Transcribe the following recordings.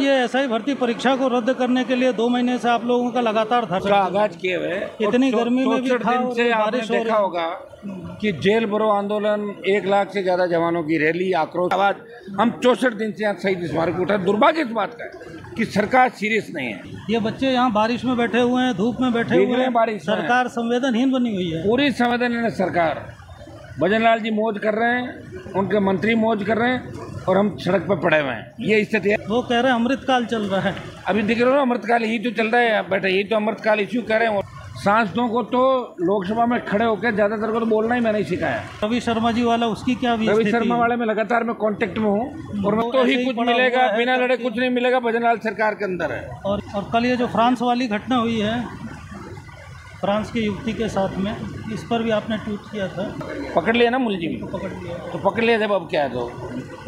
ये एसआई भर्ती परीक्षा को रद्द करने के लिए 2 महीने से आप लोगों का लगातार धरना आगाज किए हुए। इतनी गर्मी में भी था दिन से आपने देखा होगा कि जेल भरो आंदोलन, 1 लाख से ज्यादा जवानों की रैली, आक्रोश आवाज, हम 64 दिन से यहाँ शहीद स्मारक उठा। दुर्भाग्य इस बात का है कि सरकार सीरियस नहीं है। ये बच्चे यहाँ बारिश में बैठे हुए हैं, धूप में बैठे हुए हैं, बारिश सरकार संवेदनहीन बनी हुई है। पूरी संवेदनहीन सरकार। भजन लाल जी मौज कर रहे हैं, उनके मंत्री मौज कर रहे हैं और हम सड़क पर पड़े हुए हैं। ये स्थिति है। वो कह रहे हैं अमृतकाल चल रहा है। अभी दिख रहा है अमृतकाल ही तो चल रहा है बेटा, यही तो अमृतकाल इश्यू कह रहे हैं। सांसदों को तो लोकसभा में खड़े होकर ज्यादातर को तो बोलना ही मैंने सिखाया। रवि शर्मा जी वाला उसकी क्या रवि शर्मा वाले में लगातार मैं कांटेक्ट में हूँ और मैं तो ही कुछ मिलेगा, बिना लड़े कुछ नहीं मिलेगा। भजन लाल सरकार के अंदर है। और कल ये जो फ्रांस वाली घटना हुई है, फ्रांस की युवती के साथ में, इस पर भी आपने ट्वीट किया था। पकड़ लिया ना मुलजिम, पकड़ लिया तो पकड़ लिया जब अब क्या है तो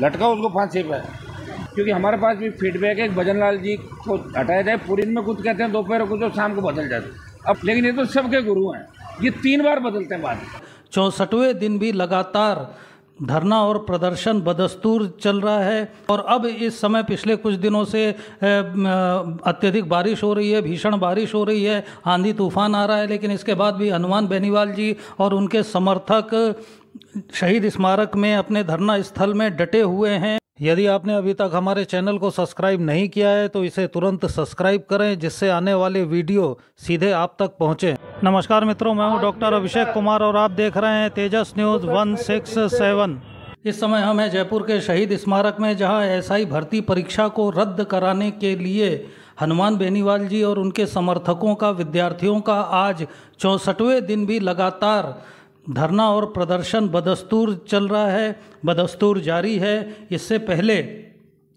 लटकाओ उसको फांसी पे। क्योंकि हमारे पास भी फीडबैक है भजन लाल जी को हटाया जाए। पूरी दिन में कुछ कहते हैं, दोपहर को तो शाम को बदल जाते अब। लेकिन ये तो सबके गुरु हैं, ये 3 बार बदलते हैं बात। 64वें दिन भी लगातार धरना और प्रदर्शन बदस्तूर चल रहा है। और अब इस समय पिछले कुछ दिनों से अत्यधिक बारिश हो रही है, भीषण बारिश हो रही है, आंधी तूफान आ रहा है। लेकिन इसके बाद भी हनुमान बेनीवाल जी और उनके समर्थक शहीद स्मारक में अपने धरना स्थल में डटे हुए हैं। यदि आपने अभी तक हमारे चैनल को सब्सक्राइब नहीं किया है तो इसे तुरंत सब्सक्राइब करें, जिससे आने वाले वीडियो सीधे आप तक पहुंचे। नमस्कार मित्रों, मैं हूं डॉक्टर अभिषेक कुमार और आप देख रहे हैं तेजस न्यूज़ 167। इस समय हम हैं जयपुर के शहीद स्मारक में, जहां एसआई भर्ती परीक्षा को रद्द कराने के लिए हनुमान बेनीवाल जी और उनके समर्थकों का, विद्यार्थियों का आज 64वें दिन भी लगातार धरना और प्रदर्शन बदस्तूर चल रहा है, बदस्तूर जारी है। इससे पहले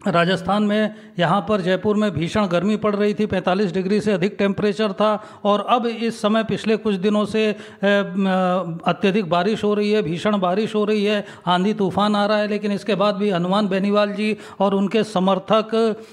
राजस्थान में यहाँ पर जयपुर में भीषण गर्मी पड़ रही थी, 45 डिग्री से अधिक टेम्परेचर था। और अब इस समय पिछले कुछ दिनों से अत्यधिक बारिश हो रही है, भीषण बारिश हो रही है, आंधी तूफान आ रहा है। लेकिन इसके बाद भी हनुमान बेनीवाल जी और उनके समर्थक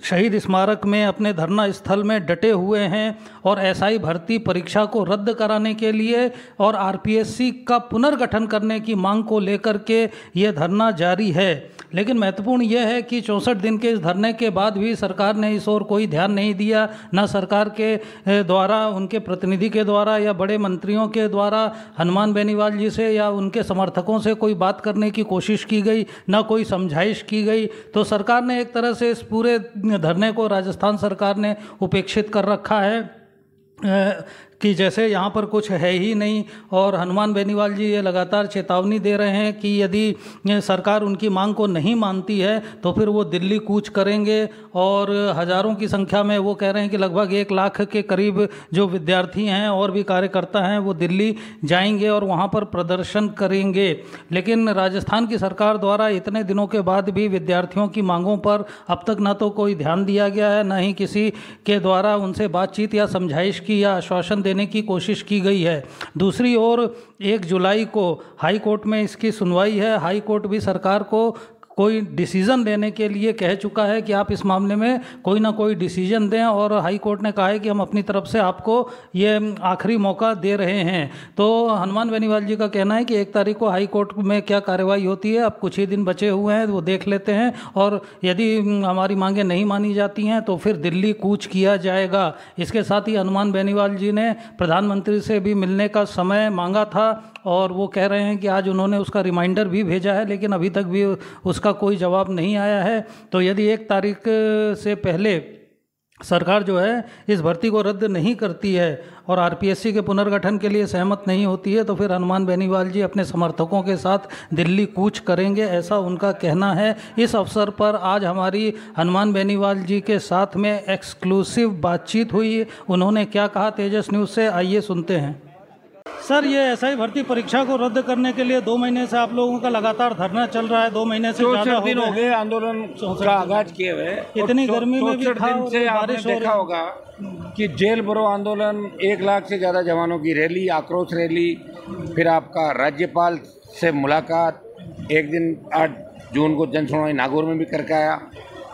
शहीद स्मारक में अपने धरना स्थल में डटे हुए हैं और एसआई भर्ती परीक्षा को रद्द कराने के लिए और आरपीएससी का पुनर्गठन करने की मांग को लेकर के ये धरना जारी है। लेकिन महत्वपूर्ण यह है कि 64 दिन के इस धरने के बाद भी सरकार ने इस ओर कोई ध्यान नहीं दिया। न सरकार के द्वारा, उनके प्रतिनिधि के द्वारा या बड़े मंत्रियों के द्वारा हनुमान बेनीवाल जी से या उनके समर्थकों से कोई बात करने की कोशिश की गई, न कोई समझाइश की गई। तो सरकार ने एक तरह से इस पूरे धरने को, राजस्थान सरकार ने उपेक्षित कर रखा है कि जैसे यहाँ पर कुछ है ही नहीं। और हनुमान बेनीवाल जी ये लगातार चेतावनी दे रहे हैं कि यदि सरकार उनकी मांग को नहीं मानती है तो फिर वो दिल्ली कूच करेंगे। और हज़ारों की संख्या में, वो कह रहे हैं कि लगभग 1 लाख के करीब जो विद्यार्थी हैं और भी कार्यकर्ता हैं वो दिल्ली जाएंगे और वहाँ पर प्रदर्शन करेंगे। लेकिन राजस्थान की सरकार द्वारा इतने दिनों के बाद भी विद्यार्थियों की मांगों पर अब तक ना तो कोई ध्यान दिया गया है, ना ही किसी के द्वारा उनसे बातचीत या समझाइश की या आश्वासन देने की कोशिश की गई है। दूसरी ओर 1 जुलाई को हाई कोर्ट में इसकी सुनवाई है। हाई कोर्ट भी सरकार को कोई डिसीज़न लेने के लिए कह चुका है कि आप इस मामले में कोई ना कोई डिसीजन दें। और हाई कोर्ट ने कहा है कि हम अपनी तरफ से आपको ये आखिरी मौका दे रहे हैं। तो हनुमान बेनीवाल जी का कहना है कि 1 तारीख को हाई कोर्ट में क्या कार्रवाई होती है, अब कुछ ही दिन बचे हुए हैं, वो देख लेते हैं। और यदि हमारी मांगें नहीं मानी जाती हैं तो फिर दिल्ली कूच किया जाएगा। इसके साथ ही हनुमान बेनीवाल जी ने प्रधानमंत्री से भी मिलने का समय मांगा था और वो कह रहे हैं कि आज उन्होंने उसका रिमाइंडर भी भेजा है, लेकिन अभी तक भी उसका कोई जवाब नहीं आया है। तो यदि 1 तारीख से पहले सरकार जो है इस भर्ती को रद्द नहीं करती है और आरपीएससी के पुनर्गठन के लिए सहमत नहीं होती है तो फिर हनुमान बेनीवाल जी अपने समर्थकों के साथ दिल्ली कूच करेंगे, ऐसा उनका कहना है। इस अवसर पर आज हमारी हनुमान बेनीवाल जी के साथ में एक्सक्लूसिव बातचीत हुई। उन्होंने क्या कहा तेजस न्यूज़ से, आइए सुनते हैं। सर, ये एसआई भर्ती परीक्षा को रद्द करने के लिए 2 महीने से आप लोगों का लगातार धरना चल रहा है। 2 महीने से ज़्यादा हो गए आंदोलन का आगाज किए हुए। इतनी गर्मी में भी था, से आपने देखा होगा कि जेल भरो आंदोलन, 1 लाख से ज़्यादा जवानों की रैली, आक्रोश रैली, फिर आपका राज्यपाल से मुलाकात। एक दिन 8 जून को जन सुनवाई नागौर में भी करके आया,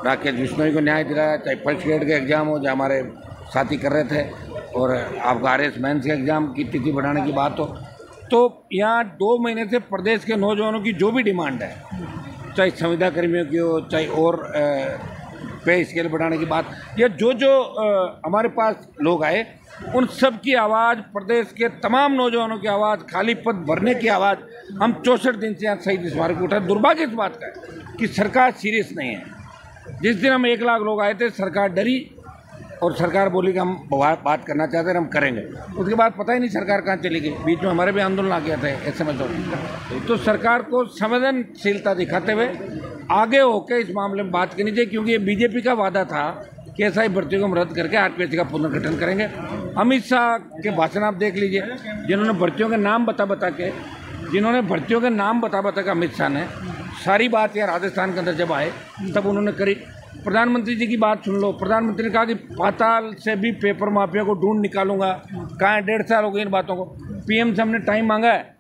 राकेश बिश्नोई को न्याय दिलाया। चाहे फर्स्ट ग्रेड का एग्जाम हो, जो हमारे साथी कर रहे थे, और आपका आरएस मेंस के एग्ज़ाम की तिथि बढ़ाने की बात हो, तो यहाँ 2 महीने से प्रदेश के नौजवानों की जो भी डिमांड है, चाहे संविदा कर्मियों की हो, चाहे और पे स्केल बढ़ाने की बात, या जो हमारे पास लोग आए उन सब की आवाज़, प्रदेश के तमाम नौजवानों की आवाज़, खाली पद भरने की आवाज़ हम 64 दिन से यहाँ शहीद स्मारक पर उठा। दुर्भाग्य इस बात का है कि सरकार सीरियस नहीं है। जिस दिन हम 1 लाख लोग आए थे, सरकार डरी और सरकार बोली कि हम बात करना चाहते हैं, हम करेंगे। उसके बाद पता ही नहीं सरकार कहाँ चली गई। बीच में हमारे भी आंदोलन आ गया था SMS। तो सरकार को संवेदनशीलता दिखाते हुए आगे होकर इस मामले में बात करनी चाहिए, क्योंकि ये बीजेपी का वादा था कि SI भर्तियों को हम रद्द करके RPSC का पुनर्गठन करेंगे। अमित शाह के भाषण आप देख लीजिए, जिन्होंने भर्तियों के नाम बता बता के अमित शाह ने सारी बात यहाँ राजस्थान के अंदर जब आए तब उन्होंने करी। प्रधानमंत्री जी की बात सुन लो, प्रधानमंत्री ने कहा कि पाताल से भी पेपर माफिया को ढूंढ निकालूंगा। कहाँ 1.5 साल हो गए इन बातों को। PM से हमने टाइम मांगा है,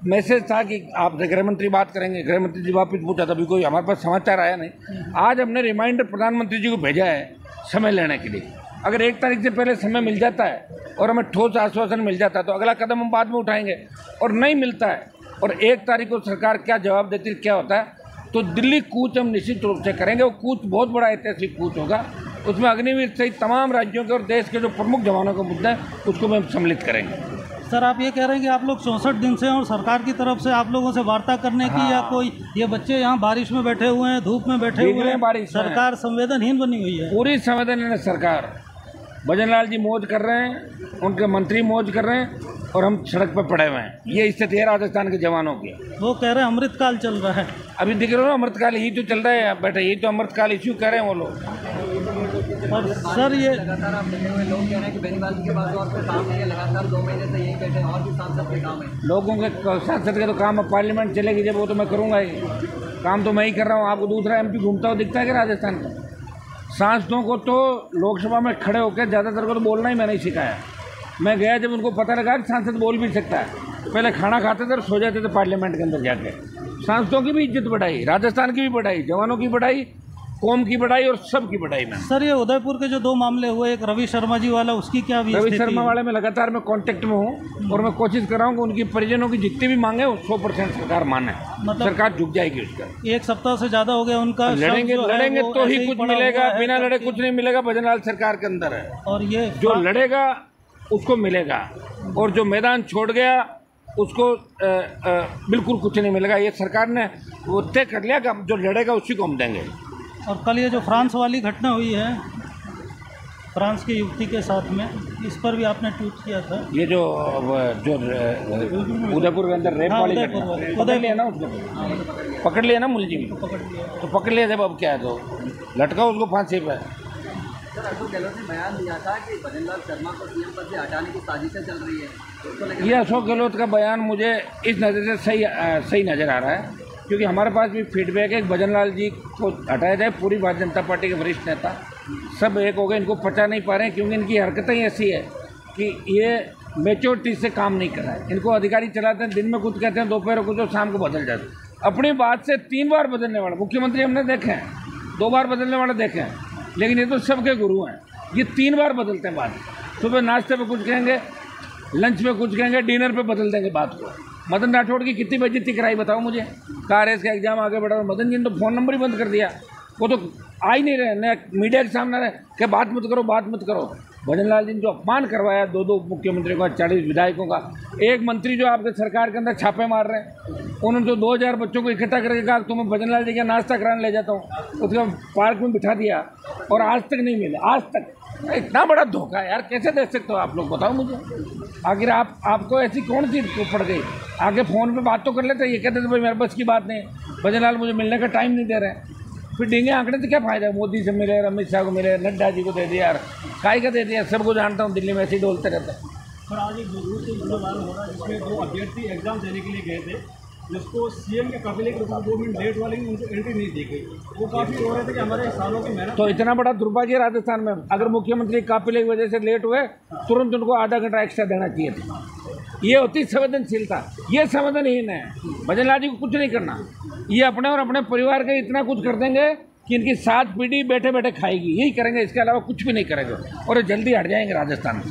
मैसेज था कि आपसे गृह मंत्री बात करेंगे, गृह मंत्री जी वापस पूछा, तभी कोई हमारे पास समाचार आया नहीं। आज हमने रिमाइंडर प्रधानमंत्री जी को भेजा है समय लेने के लिए। अगर 1 तारीख से पहले समय मिल जाता है और हमें ठोस आश्वासन मिल जाता है तो अगला कदम हम बाद में उठाएंगे, और नहीं मिलता है और 1 तारीख को सरकार क्या जवाब देती है, क्या होता है, तो दिल्ली कूच हम निश्चित रूप से करेंगे। वो कूच बहुत बड़ा ऐतिहासिक कूच होगा, उसमें अग्निवीर सहित तमाम राज्यों के और देश के जो प्रमुख जवानों का मुद्दा है उसको हम सम्मिलित करेंगे। सर, आप ये कह रहे हैं कि आप लोग 64 दिन से और सरकार की तरफ से आप लोगों से वार्ता करने की, या कोई ये बच्चे यहाँ बारिश में बैठे हुए हैं, धूप में बैठे हुए हैं, सरकार संवेदनहीन बनी हुई है? पूरी संवेदनहीन सरकार। भजन लाल जी मौज कर रहे हैं, उनके मंत्री मौज कर रहे हैं और हम सड़क पर पड़े हुए हैं। ये स्थिति है राजस्थान के जवानों की। वो कह रहे हैं अमृतकाल चल रहा है। अभी दिख रहा है अमृतकाल ही तो चल रहा है बेटा, यही तो अमृतकाल इश्यू कह रहे हैं वो लोग। और सर, ये लगातार आप बैठे हुए लोग कह रहे हैं कि बेनीवाल जी के पास और कोई काम नहीं है, लगातार 2 महीने से यही बैठे हैं, और भी सांसद के काम है। लोगों के सांसद के तो काम अब पार्लियामेंट चलेगी जब, वो तो मैं करूँगा ही। काम तो मैं ही कर रहा हूँ। आपको दूसरा MP घूमता हुआ दिखता है कि राजस्थान का? सांसदों को तो लोकसभा में खड़े होकर ज़्यादातर को तो बोलना ही मैंने सिखाया। मैं गया जब उनको पता लगा कि सांसद बोल भी सकता है, पहले खाना खाते थे और सो जाते थे पार्लियामेंट के अंदर जाके। सांसदों की भी इज्जत बढ़ाई, राजस्थान की भी बढ़ाई, जवानों की बढ़ाई, कौम की बढ़ाई और सब की बढ़ाई में। सर, ये उदयपुर के जो 2 मामले हुए, एक रवि शर्मा जी वाला, उसकी क्या भी? रवि शर्मा वाले में लगातार मैं कांटेक्ट में हूँ और मैं कोशिश कर रहा हूँ कि उनकी परिजनों की जितनी भी मांगे 100% सरकार माने। मतलब सरकार झुक जाएगी उसका। 1 सप्ताह से ज़्यादा हो गया उनका। लड़ेंगे तो ही कुछ मिलेगा, बिना लड़े कुछ नहीं मिलेगा। भजन लाल सरकार के अंदर है, और ये जो लड़ेगा उसको मिलेगा, और जो मैदान छोड़ गया उसको बिल्कुल कुछ नहीं मिलेगा। ये सरकार ने वो तय कर लिया कि जो लड़ेगा उसी को हम देंगे। और कल ये जो फ्रांस वाली घटना हुई है, फ्रांस की युवती के साथ में, इस पर भी आपने ट्वीट किया था। ये जो उदयपुर के अंदर रेप वाली घटना, पकड़ लिया ना उसको, पकड़ लिया ना मुलजिम, तो पकड़ लिया जब, अब क्या है, तो लटका उसको फांसी पे। सर, अशोक गहलोत ने बयान दिया था कि भजन लाल शर्मा को CM पद से हटाने की साजिशें चल रही है। ये अशोक गहलोत का बयान मुझे इस नज़र से सही नज़र आ रहा है, क्योंकि हमारे पास भी फीडबैक है कि भजन लाल जी को हटाया जाए। पूरी भारतीय जनता पार्टी के वरिष्ठ नेता सब एक हो गए, इनको पचा नहीं पा रहे हैं, क्योंकि इनकी हरकतें ऐसी है कि ये मेच्योरिटी से काम नहीं कर रहा है। इनको अधिकारी चलाते हैं, दिन में कुछ कहते हैं, दोपहर को कुछ और शाम को बदल जाते हैं। अपनी बात से 3 बार बदलने वाले मुख्यमंत्री हमने देखे हैं, 2 बार बदलने वाले देखे हैं, लेकिन ये तो सबके गुरु हैं। ये 3 बार बदलते हैं बात। सुबह नाश्ते पे कुछ कहेंगे, लंच में कुछ कहेंगे, डिनर पे बदल देंगे बात को। मदन राठौड़ की कितनी बेइज्जती कराई बताओ मुझे। कार रेस का एग्जाम आगे बढ़ा, मदन जी ने तो फ़ोन नंबर ही बंद कर दिया। वो तो आ ही नहीं रहे, न मीडिया के सामने रहे कि बात मत करो, बात मत करो। भजन लाल जी ने जो अपमान करवाया 2 मुख्यमंत्रियों का, 40 विधायकों का, एक मंत्री जो आपके सरकार के अंदर छापे मार रहे हैं, उन्होंने तो 2000 बच्चों को इकट्ठा करके कहा तुम्हें भजन लाल जी का नाश्ता कराने ले जाता हूँ, उसका पार्क में बिठा दिया और आज तक नहीं मिला। आज तक इतना बड़ा धोखा है यार, कैसे दे सकते हो आप लोग, बताओ मुझे। आखिर आपको ऐसी कौन सी पड़ गई? आगे फ़ोन पे बात तो कर लेते, ये कहते थे भाई मेरे बस की बात नहीं, भजन लाल मुझे मिलने का टाइम नहीं दे रहे। फिर डींगे आंकड़े से क्या फ़ायदा है? मोदी से मिले, अमित शाह को मिले, नड्डा जी को दे दिया यार, काय का दे दिया, सबको जानता हूँ, दिल्ली में ऐसे ही डोलते रहते हैं। और आज एक जरूर से मुद्दा मालूम हो रहा है जिसमें 2 अभ्यर्थी एग्जाम देने के लिए गए थे, जिसको CM के काफिले के 2 मिनट लेट वाले में उनको एंट्री नहीं दी गई। वो काफ़ी हो रहे थे कि हमारे सालों की मेहनत। तो इतना बड़ा दुर्भाग्य राजस्थान में, अगर मुख्यमंत्री काफिले की वजह से लेट हुए तुरंत उनको आधा घंटा एक्स्ट्रा देना चाहिए था। ये होती संवेदनशीलता। ये संवेदनहीन है। भजन लाल जी को कुछ नहीं करना, ये अपने और अपने परिवार के इतना कुछ कर देंगे कि इनकी 7 पीढ़ी बैठे बैठे खाएगी, यही करेंगे, इसके अलावा कुछ भी नहीं करेंगे और जल्दी हट जाएंगे राजस्थान से।